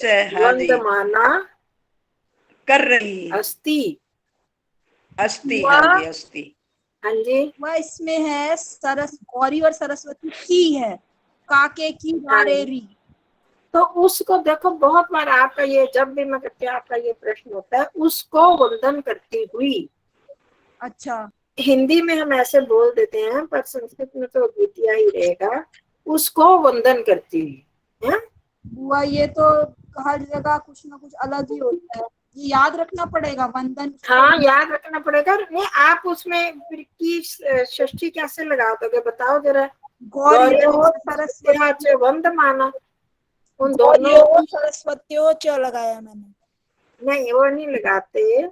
हाँ जी, वंदमाना कर रही अस्ति। अस्ति, हाँ जी अस्ति। हाँ जी, वह इसमें है गौरी और सरस्वती की है, काके की हाँ रे जी। री। तो उसको देखो, बहुत बार आपका ये, जब भी मैं कहती हूँ आपका ये प्रश्न होता है, उसको वंदन करती हुई। अच्छा, हिंदी में हम ऐसे बोल देते हैं, पर संस्कृत में तो द्वितीया ही रहेगा, उसको वंदन करती हुई है। बुआ ये तो हर जगह कुछ ना कुछ अलग ही होता है, ये याद रखना पड़ेगा वंदन। हाँ याद रखना पड़ेगा। नहीं आप उसमें फिर की षष्ठी कैसे लगा दोगे, बताओ जरा। गौरी और सरस्वती, वंदमाना, उन गौरी दोनों और की, सरस्वती च लगाया मैंने। नहीं वो नहीं लगाते,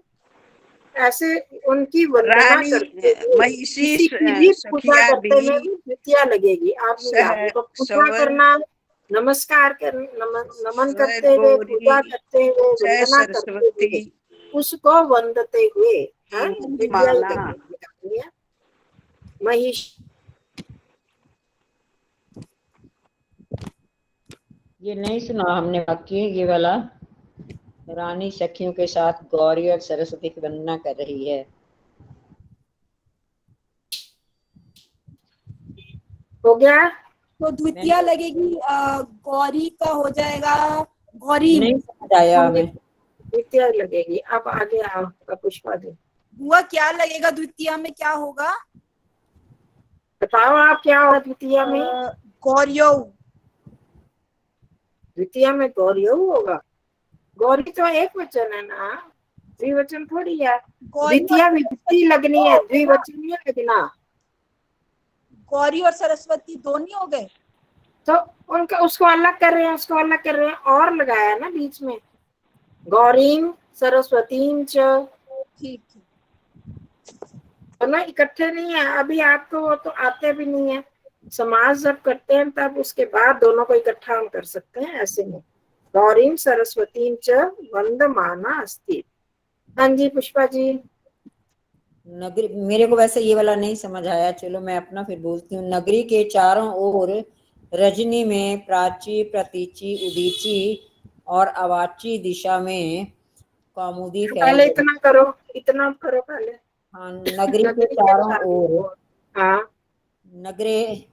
ऐसे उनकी वंदना रानी करते हुए, महिषी किसी की भी पूजा सखिया करते हुए भी भी द्वितीया लगेगी। आप नहीं सह लगाते, तो पूजा सवर करना, नमस्कार कर, नमन करते हुए, गौरी पूजा करते हुए, जय वंदना करते सरस्वती हुए, उसको वंदते हुए, हाँ द्वितीया ही माना। लगेगी। महिष, ये नहीं सुना हमने वाक्य ये वाला, रानी सखियों के साथ गौरी और सरस्वती की वंदना कर रही है। हो गया। तो द्वितीया लगेगी, गौरी का हो जाएगा गौरी। नहीं समझ आया हमें। द्वितीया लगेगी। अब आगे आओ पुष्पा जी, बुआ क्या लगेगा द्वितीया में, क्या होगा? बताओ आप क्या होगा द्वितीया में। गौरियो। द्वितीया में गौरियो होगा। गौरी तो एक वचन है ना, द्विवचन थोड़ी है। गौरी और द्वितीया विभक्ति लगनी है, द्विवचन नहीं लगना। गौरी और सरस्वती दोनों हो गए। तो उनका, उसको अलग कर रहे हैं, उसको अलग कर रहे हैं, और लगाया ना बीच में, गौरीम सरस्वतीम च, ठीक है, दोनों इकट्ठे नहीं है। अभी आपको वो तो आते भी नहीं है, समाज जब करते हैं तब उसके बाद दोनों को इकट्ठा हम कर सकते हैं, ऐसे नहीं। गौरीम सरस्वतीम च वंदमाना अस्ति। हाँ जी पुष्पा जी। नगरी, मेरे को वैसे ये वाला नहीं समझ आया, चलो मैं अपना फिर बोलती हूँ। नगरी के चारों ओर रजनी में प्राची, प्रतीची, उदीची और अवाची दिशा में कौमुदी फैल पहले रही। इतना करो पहले। हाँ, नगरी के नगरी के चारों चारों ओर, ओर, हाँ नगरे,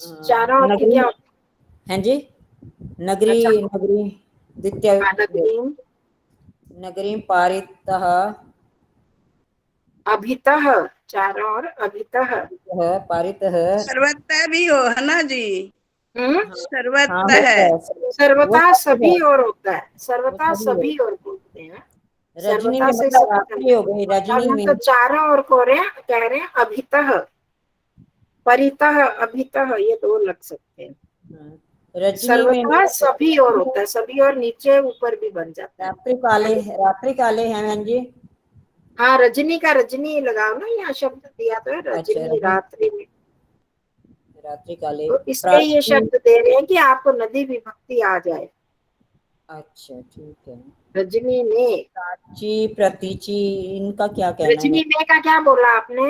चारों ओर की नगरी, क्या। हैं जी, नगरी, अच्छा, नगरी द्वितीय, नगरीम, नगरी पारितः, अभितः, चारों ओर अभितः, पारितः, सर्वतः भी हो है ना जी, हाँ सर्वतः होता है। है, वो सर्वथा सब है, सभी और होता है, सर्वथा वो सभी है। सभी और बोलते हैं। रजनी सर्वथा में से मतलब सभी रात्रि हो गई, करना। रजनी हम में। तो चारों ओर को रहे हैं, कह रहे हैं अभितः, परितः, अभितः, ये दो लग सकते हैं। हाँ, रजनी में सर्वथा सभी और होता है, सभी और नीचे ऊपर भी बन जाता है। रात्रि काले हैं बहन जी। हाँ रजनी का रजनी लगाओ ना, यहाँ शब्द दिया तो है अच्छा, रजनी, रजनी, रात्रि में। रात्रि काले, तो इसलिए ये प्राची। शब्द दे रहे हैं कि आपको नदी विभक्ति आ जाए। अच्छा ठीक है। रजनी में, प्राची, प्रतीची, इनका क्या कहना है? रजनी में का क्या बोला आपने?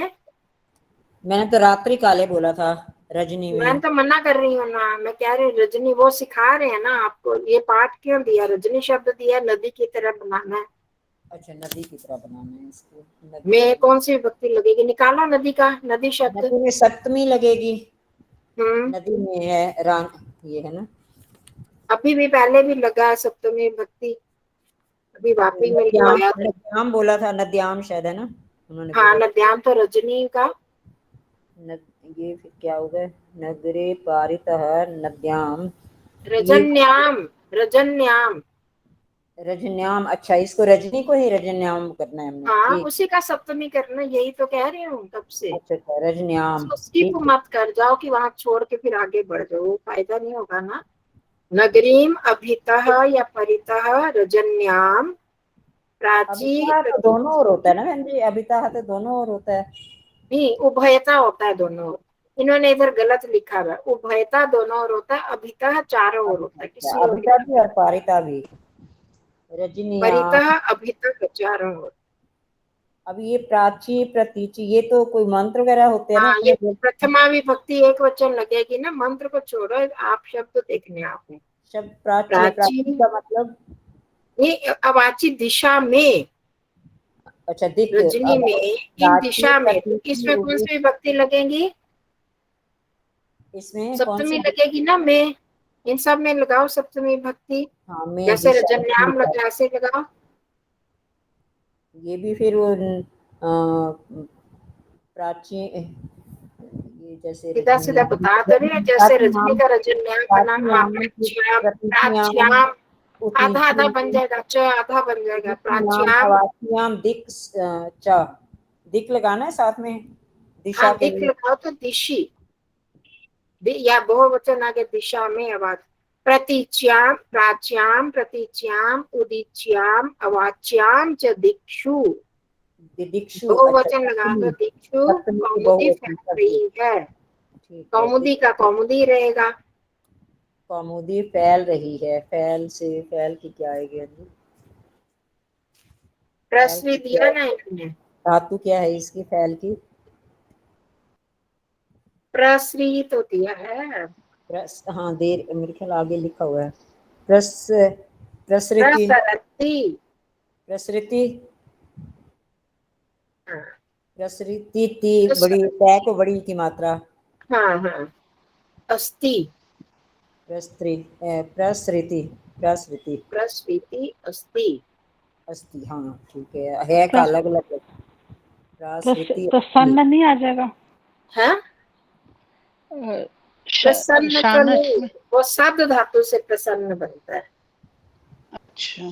मैंने तो रात्रि काले बोला था, रजनी मैं में। तो मना कर रही हूँ ना, मैं कह रही हूँ रजनी, वो सिखा रहे हैं ना आपको, ये पाठ क्यों दिया, रजनी शब्द दिया, नदी की तरह बनाना है। अच्छा, नदी की तरह बनाना है इसको। में कौन सी विभक्ति लगेगी, निकालो नदी का, नदी शब्द। नदी में सप्तमी लगेगी। हम्म, नदी में है रान, ये है ना, अभी भी पहले भी लगा है सप्तमी विभक्ति, अभी वापी में नद्याम, लिखवाया था। नद्याम बोला था, नद्याम शायद है ना, उन्होंने हाँ बोला। नद्याम तो रजनी का। ये फिर क्या हो गया, नगरे पारितः नद्याम, ये रजन्याम, रजन्याम। रजन्याम, अच्छा इसको रजनी को ही रजन्याम करना है हमने, हाँ, ठीक। उसी का सप्तमी करना, यही तो कह रही हूँ तब से। अच्छा अच्छा, रजन्याम, उसको स्किप ठीक है। मत कर जाओ कि वहां छोड़ के फिर आगे बढ़ जाओ, वो फायदा नहीं होगा ना। नगरीम अभितः या परितः रजन्याम प्राची अभिता तो दोनों ओर होता है ना बहन जी, अभिता तो दोनों ओर होता है। नहीं, उभयता होता है दोनों ओर। इन्होंने इधर गलत लिखा हुआ है, उभयता दोनों ओर होता है, अभितः चारों ओर होता है, किसी ओर अभिता नहीं। भी और पारिता भी। रजनियाम। परितः अभितः चारों ओर। अब ये प्राची प्रतीची ये तो कोई मंत्र वगैरह होते हैं ना हाँ, ये उसमें? प्रथमा विभक्ति एक वचन लगेगी ना, मंत्र को छोड़ो, आप शब्द देखने आपने। शब्द प्राची, प्राची, प्राची का मतलब? ये अवाची दिशा में, अच्छा दिक, रजनी में, इन प्राची दिशा में, तो प्रतीची इसमें कौन सी विभक्ति लगेगी? इसमें कौन सप्तमी सी? लगेगी ना, में। इन सब में लगाओ सप्तमी विभक्ति, हाँ, में जैसे दिशा रजन्याम लगा, ऐसे लगाओ। ये भी फिर वो प्राची, ये जैसे सीधा सीधा रजनियाम, बता तो रही है, जैसे रजनी का रजन्याम बना, हाँ, प्राचीयाम, प्राच्याम, प्रतीच्याम, प्राच्याम, आधा आधा बन उतीच्याम, जाएगा, च आधा बन जाएगा, दिक्याम, प्राच्याम। अवाच्याम, दिक च, दिक लगाना है साथ में दिशा हाँ, के दिख लिए। लगाओ तो दिशी, या बहुवचन आगे दिशा में आवाज। प्रतीच्याम, प्राच्याम, प्रतीच्याम, उदीच्याम, अवाच्याम च दिक्षु। दिक्षु, अच्छा बहुवचन लगा सप्तमी, तो दिक्षु सप्तमी की कौमुदी बहुवचन फैल सप्तमी, रही है। ठीक है। कौमुदी का कौमुदी रहेगा। कौमुदी फैल रही है, फैल से फैल की क्या आएगी जी? फैल प्रश्न की क्या दिया है? ना इन्होंने, धातु क्या है इसकी फैल की? प्रश्री तो दिया है। हाँ, देर मेरे ख्याल आगे लिखा हुआ है। प्रसृति, प्रसरती। प्रसृति, हाँ, प्रसृति, ती बड़ी, तय को बड़ी की मात्रा। हाँ हाँ, अस्ति, प्रसृति, प्रसृति, प्रस्वीति अस्ति। अस्ति, हाँ ठीक है का अलग अलग है। प्रसृति, प्रसन्न नहीं आ जाएगा? हाँ, प्रसन्न तो शानच नहीं, में। वो शब्द धातु से प्रसन्न बनता है। अच्छा,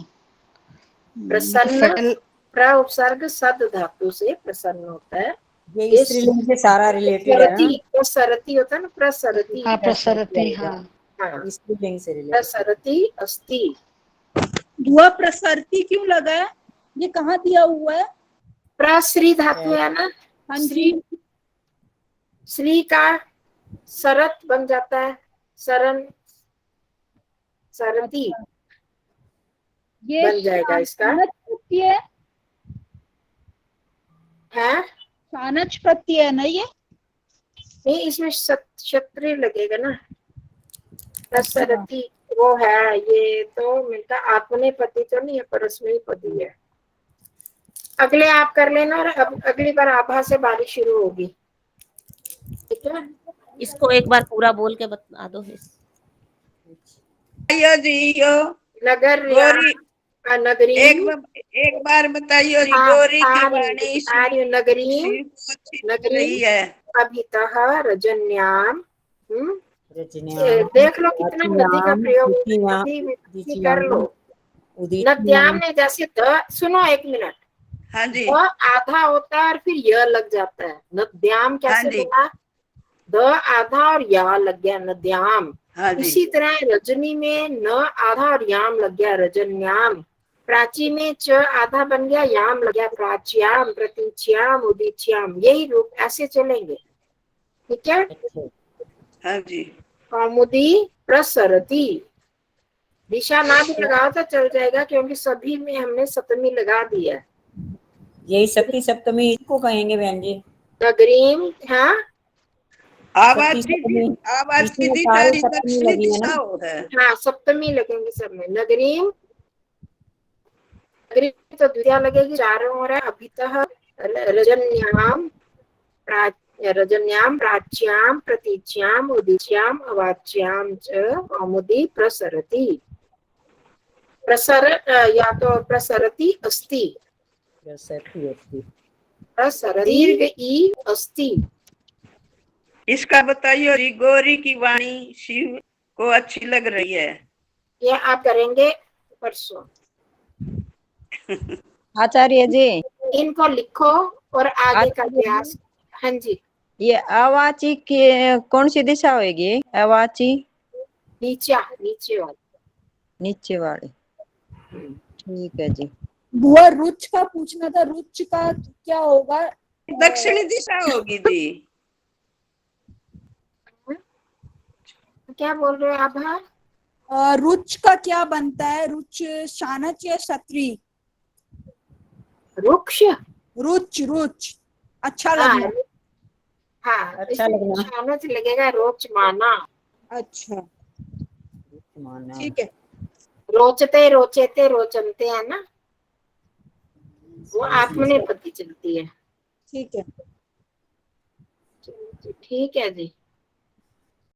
प्रसन्न, फैल, प्र उपसर्ग सद धातु से प्रसन्न होता है। ये स्त्रीलिंग से सारा रिलेटेड है ना? प्रसरती होता है ना, प्रसरती। हाँ प्रसरती, हाँ। हाँ, स्त्रीलिंग से रिलेटेड। प्रसरती अस्ति। धुआ प्रसरती क्यों लगा है? ये कहाँ दिया हुआ है? प्रश्री धातु है ना, हाँ श्री, जी, श्री का सरत बन जाता है, सरन, सरती ये बन जाएगा इसका। शानच प्रत्यय है, है शानच प्रत्यय है ना ये? नहीं, इसमें क्षत्रिय लगेगा ना, प्रसरती वो है। ये तो मिलता आत्मनेपदी तो नहीं है, परस्मैपदी है। अगले आप कर लेना, और अब अगली बार आभा से बारिश शुरू होगी, ठीक है? इसको एक बार पूरा बोल के बता दो। बताइयो जी यो नगर गोरी, नगरी, एक बार बताइयो जी, हाँ, गोरी की आ वाणी रही हूँ, नगरी, शिव को अच्छी लग नगरी रही है। अभितः रजन्याम। रजन्याम, देख लो कितना नदी का प्रयोग, द्वितीयाम, नदी विभक्ति कर द्वितीयाम, लो। नद्याम उदीच्याम। ने जैसे द, सुनो एक मिनट, हाँ जी, द आधा होता है और फिर य लग जाता है। नद्याम हाँ कैसे जी, बना? द आधा और या लग गया, नद्याम। हाँ जी, इसी तरह रजनी में न आधा और याम लग गया, रजन्याम। प्राची में च आधा बन गया, याम लग गया, प्राच्याम। प्रतीच्याम, उदीच्याम, यही रूप ऐसे चलेंगे, ठीक है? हाँ जी। कौमुदी प्रसरती, दिशा ना भी लगाओ तो चल जाएगा, क्योंकि सभी में हमने सप्तमी लगा दिया। यही सप्ती सप्तमी इसको कहेंगे बहन जी। नगरीम, हाँ आवाज सप्ती की सप्तमी, आवाज की इसमें दिशा सारी सप्तमी दक्षिणी लगी है दिशा ना? है। हाँ, सप्तमी लगेंगे सब में। नगरीम, नगरीम तो द्वितीया लगेगी, चारों ओर है। अभितः रजन्याम, रजन्याम, प्राच्याम, प्रतीच्याम, उदीच्याम, अवाच्याम च कौमुदी प्रसरति। प्रसर या तो प्रसरति अस्ति, प्रसरती अस्ति, प्रसर दीर्घ ई अस्ति। इसका बताइयो जी, गोरी की वाणी शिव को अच्छी लग रही है। ये आप करेंगे परसों। आचार्य जी, इनको लिखो और आगे का आचार्य अभ्यास। जी, हाँ जी, ये अवाची की कौन सी दिशा होगी? अवाची नीचे नीचे वाली। नीचे वाली। ठीक है जी। बुआ रुच का पूछना था, रुच का क्या होगा? दक्षिणी दिशा होगी जी। क्या बोल रहे हो आप? हाँ, रुच का क्या बनता है? रुच शानच या क्षत्रि? रुक्ष। रुच रुच अच्छा हाँ लगना। हाँ, अच्छा इसमें लगना। शानच लगेगा, रोच माना। अच्छा माना। ठीक है। रोचते रोचेते रोचनते है ना, वो आत्मनेपति चलती है। ठीक है। चलो जी, ठीक है जी।